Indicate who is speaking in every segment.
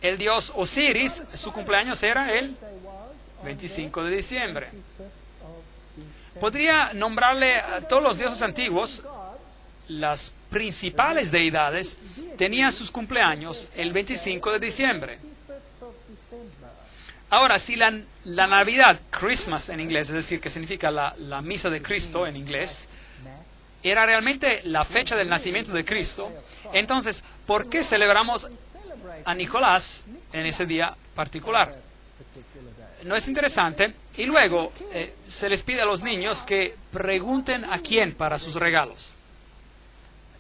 Speaker 1: El dios Osiris, su cumpleaños era el 25 de diciembre. Podría nombrarle a todos los dioses antiguos. Las principales deidades tenían sus cumpleaños el 25 de diciembre. Ahora, si la Navidad, Christmas en inglés, es decir, que significa la misa de Cristo en inglés, era realmente la fecha del nacimiento de Cristo, entonces, ¿por qué celebramos a Nicolás en ese día particular? ¿No es interesante? Y luego se les pide a los niños que pregunten a quién para sus regalos.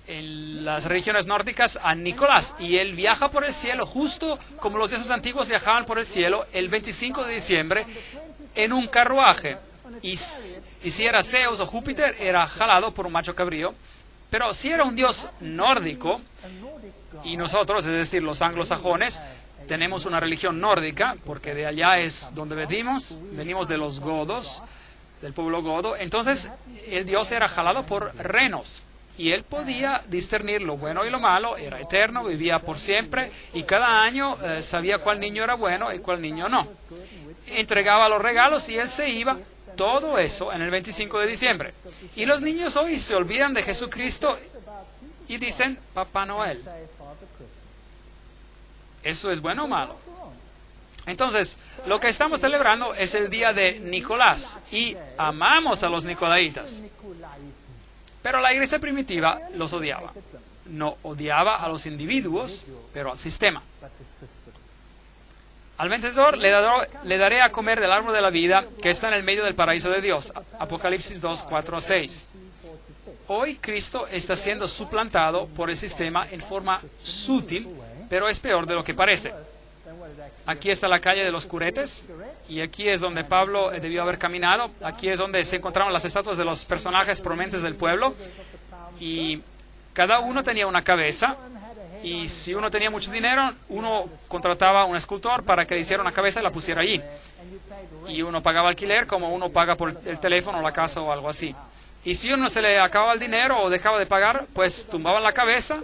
Speaker 1: En las religiones nórdicas, a Nicolás, y él viaja por el cielo justo como los dioses antiguos viajaban por el cielo el 25 de diciembre en un carruaje. Y si era Zeus o Júpiter, era jalado por un macho cabrío. Pero si era un dios nórdico, y nosotros, es decir, los anglosajones, tenemos una religión nórdica, porque de allá es donde venimos de los godos, del pueblo godo, entonces el dios era jalado por renos. Y él podía discernir lo bueno y lo malo, era eterno, vivía por siempre, y cada año sabía cuál niño era bueno y cuál niño no. Entregaba los regalos y él se iba, todo eso en el 25 de diciembre. Y los niños hoy se olvidan de Jesucristo y dicen Papá Noel. ¿Eso es bueno o malo? Entonces, lo que estamos celebrando es el día de Nicolás, y amamos a los nicolaitas. Pero la iglesia primitiva los odiaba. No odiaba a los individuos, pero al sistema. Al vencedor le daré a comer del árbol de la vida que está en el medio del paraíso de Dios. Apocalipsis 2, 4 a 6. Hoy Cristo está siendo suplantado por el sistema en forma sutil, pero es peor de lo que parece. Aquí está la calle de los curetes, y aquí es donde Pablo debió haber caminado. Aquí es donde se encontraban las estatuas de los personajes prominentes del pueblo, y cada uno tenía una cabeza, y si uno tenía mucho dinero, uno contrataba a un escultor para que le hiciera una cabeza y la pusiera allí. Y uno pagaba alquiler como uno paga por el teléfono, la casa o algo así. Y si uno se le acababa el dinero o dejaba de pagar, pues tumbaban la cabeza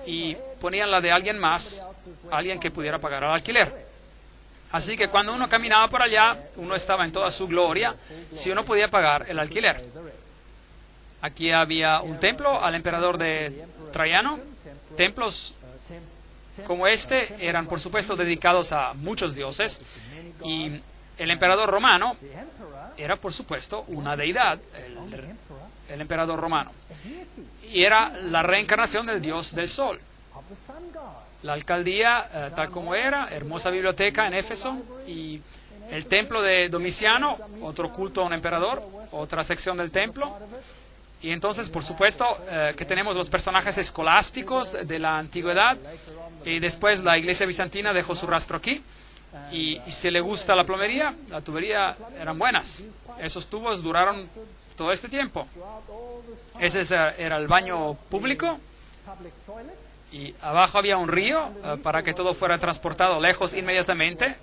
Speaker 1: y ponían la de alguien más, alguien que pudiera pagar el alquiler. Así que cuando uno caminaba por allá, uno estaba en toda su gloria si uno podía pagar el alquiler. Aquí había un templo al emperador de Traiano. Templos como este eran, por supuesto, dedicados a muchos dioses. Y el emperador romano era, por supuesto, una deidad, el emperador romano. Y era la reencarnación del dios del sol. La alcaldía, tal como era, hermosa biblioteca en Éfeso, y el templo de Domiciano, otro culto a un emperador, otra sección del templo. Y entonces, por supuesto, que tenemos los personajes escolásticos de la antigüedad, y después la iglesia bizantina dejó su rastro aquí. Y si le gusta la plomería, la tubería eran buenas. Esos tubos duraron todo este tiempo. Ese era el baño público. Y abajo había un río para que todo fuera transportado lejos inmediatamente.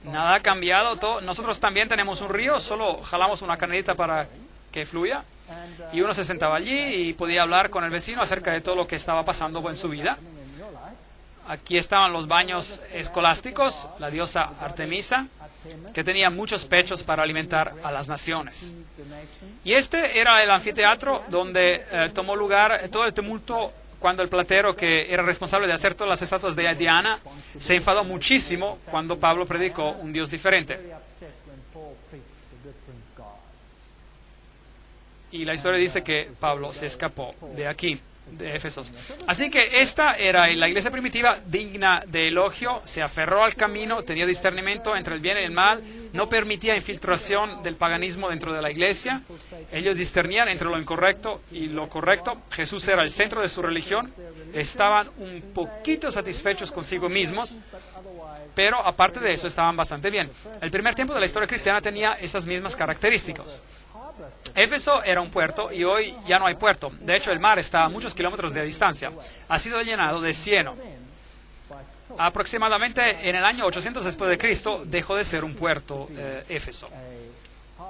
Speaker 1: Nada ha cambiado. Nosotros también tenemos un río, solo jalamos una canalita para que fluya. Y uno se sentaba allí y podía hablar con el vecino acerca de todo lo que estaba pasando en su vida. Aquí estaban los baños escolásticos, la diosa Artemisa, que tenía muchos pechos para alimentar a las naciones. Y este era el anfiteatro donde tomó lugar todo el tumulto cuando el platero, que era responsable de hacer todas las estatuas de Diana, se enfadó muchísimo cuando Pablo predicó un Dios diferente. Y la historia dice que Pablo se escapó de aquí, de Éfeso. Así que esta era la iglesia primitiva, digna de elogio, se aferró al camino, tenía discernimiento entre el bien y el mal, no permitía infiltración del paganismo dentro de la iglesia. Ellos discernían entre lo incorrecto y lo correcto. Jesús era el centro de su religión. Estaban un poquito satisfechos consigo mismos, pero aparte de eso estaban bastante bien. El primer tiempo de la historia cristiana tenía esas mismas características. Éfeso era un puerto y hoy ya no hay puerto. De hecho, el mar está a muchos kilómetros de distancia. Ha sido llenado de cieno. Aproximadamente en el año 800 después de Cristo dejó de ser un puerto Éfeso.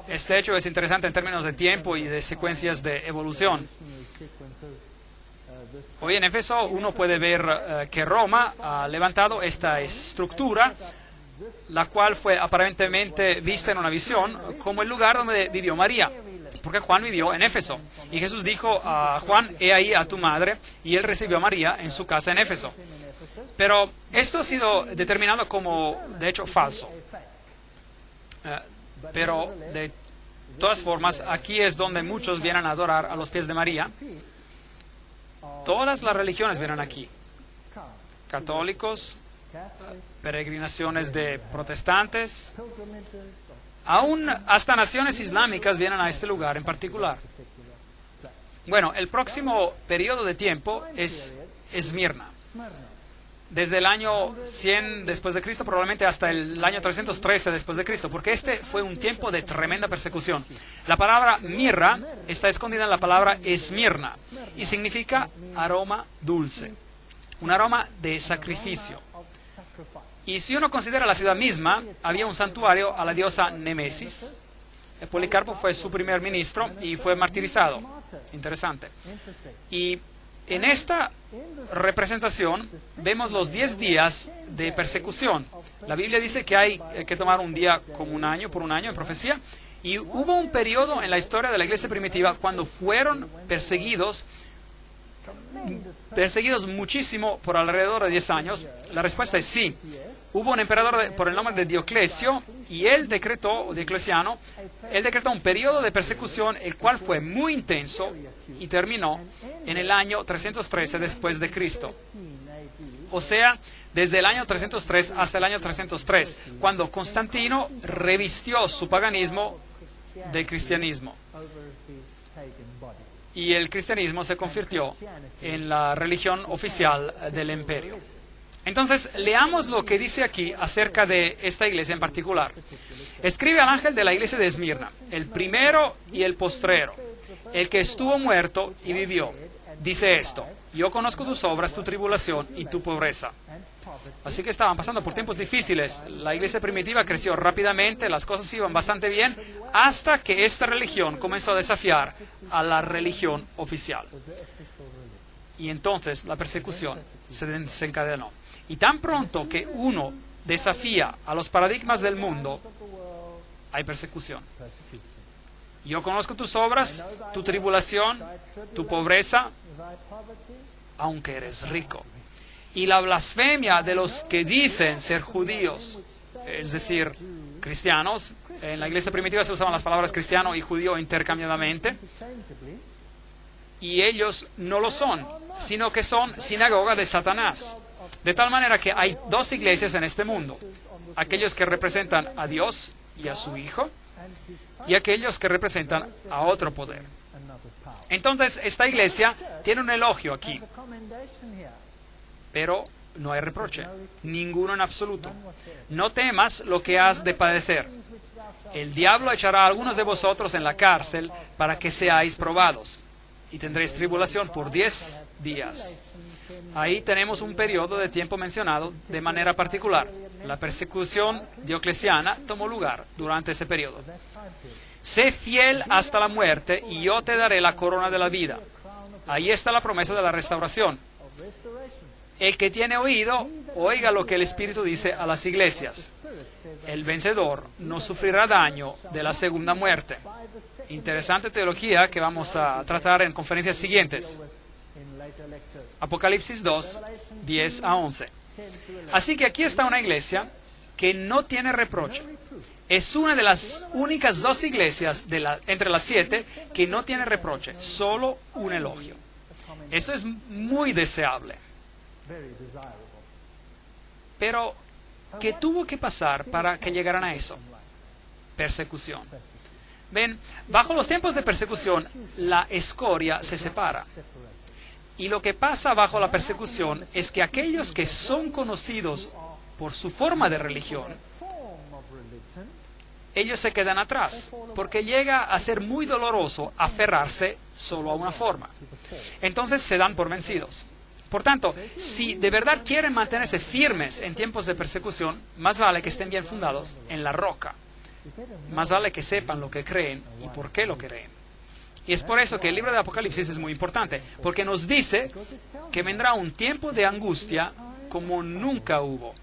Speaker 1: Este hecho es interesante en términos de tiempo y de secuencias de evolución. Hoy en Éfeso uno puede ver que Roma ha levantado esta estructura, la cual fue aparentemente vista en una visión como el lugar donde vivió María, porque Juan vivió en Éfeso. Y Jesús dijo a Juan: he ahí a tu madre, y él recibió a María en su casa en Éfeso. Pero esto ha sido determinado como, de hecho, falso. Pero de todas formas, aquí es donde muchos vienen a adorar a los pies de María. Todas las religiones vienen aquí. Católicos, peregrinaciones de protestantes, aún hasta naciones islámicas vienen a este lugar en particular. Bueno, el próximo periodo de tiempo es Esmirna. Desde el año 100 después de Cristo, probablemente hasta el año 313 después de Cristo, porque este fue un tiempo de tremenda persecución. La palabra mirra está escondida en la palabra Esmirna y significa aroma dulce, un aroma de sacrificio. Y si uno considera la ciudad misma, había un santuario a la diosa Némesis. Policarpo fue su primer ministro y fue martirizado. Interesante. Y en esta representación vemos los 10 días de persecución. La Biblia dice que hay que tomar un día como un año, por un año en profecía. Y hubo un periodo en la historia de la iglesia primitiva cuando fueron perseguidos muchísimo por alrededor de 10 años. La respuesta es sí. Hubo un emperador por el nombre de Dioclesio y Diocleciano decretó un periodo de persecución el cual fue muy intenso y terminó en el año 313 después de Cristo. O sea, desde el año 303 hasta el año 303, cuando Constantino revistió su paganismo de cristianismo. Y el cristianismo se convirtió en la religión oficial del imperio. Entonces, leamos lo que dice aquí acerca de esta iglesia en particular. Escribe al ángel de la iglesia de Esmirna, el primero y el postrero, el que estuvo muerto y vivió. Dice esto: yo conozco tus obras, tu tribulación y tu pobreza. Así que estaban pasando por tiempos difíciles. La iglesia primitiva creció rápidamente, las cosas iban bastante bien, hasta que esta religión comenzó a desafiar a la religión oficial. Y entonces la persecución se desencadenó. Y tan pronto que uno desafía a los paradigmas del mundo, hay persecución. Yo conozco tus obras, tu tribulación, tu pobreza, aunque eres rico. Y la blasfemia de los que dicen ser judíos, es decir, cristianos. En la iglesia primitiva se usaban las palabras cristiano y judío intercambiadamente. Y ellos no lo son, sino que son sinagoga de Satanás. De tal manera que hay dos iglesias en este mundo: aquellos que representan a Dios y a su Hijo, y aquellos que representan a otro poder. Entonces, esta iglesia tiene un elogio aquí, pero no hay reproche, ninguno en absoluto. No temas lo que has de padecer. El diablo echará a algunos de vosotros en la cárcel para que seáis probados, y tendréis tribulación por 10 días. Ahí tenemos un periodo de tiempo mencionado de manera particular. La persecución diocleciana tomó lugar durante ese periodo. Sé fiel hasta la muerte y yo te daré la corona de la vida. Ahí está la promesa de la restauración. El que tiene oído, oiga lo que el Espíritu dice a las iglesias. El vencedor no sufrirá daño de la segunda muerte. Interesante teología que vamos a tratar en conferencias siguientes. Apocalipsis 2, 10 a 11. Así que aquí está una iglesia que no tiene reproche. Es una de las únicas dos iglesias entre las 7 que no tiene reproche, solo un elogio. Eso es muy deseable. Pero, ¿qué tuvo que pasar para que llegaran a eso? Persecución. Ven, bajo los tiempos de persecución, la escoria se separa. Y lo que pasa bajo la persecución es que aquellos que son conocidos por su forma de religión, ellos se quedan atrás, porque llega a ser muy doloroso aferrarse solo a una forma. Entonces se dan por vencidos. Por tanto, si de verdad quieren mantenerse firmes en tiempos de persecución, más vale que estén bien fundados en la roca. Más vale que sepan lo que creen y por qué lo creen. Y es por eso que el libro de Apocalipsis es muy importante, porque nos dice que vendrá un tiempo de angustia como nunca hubo.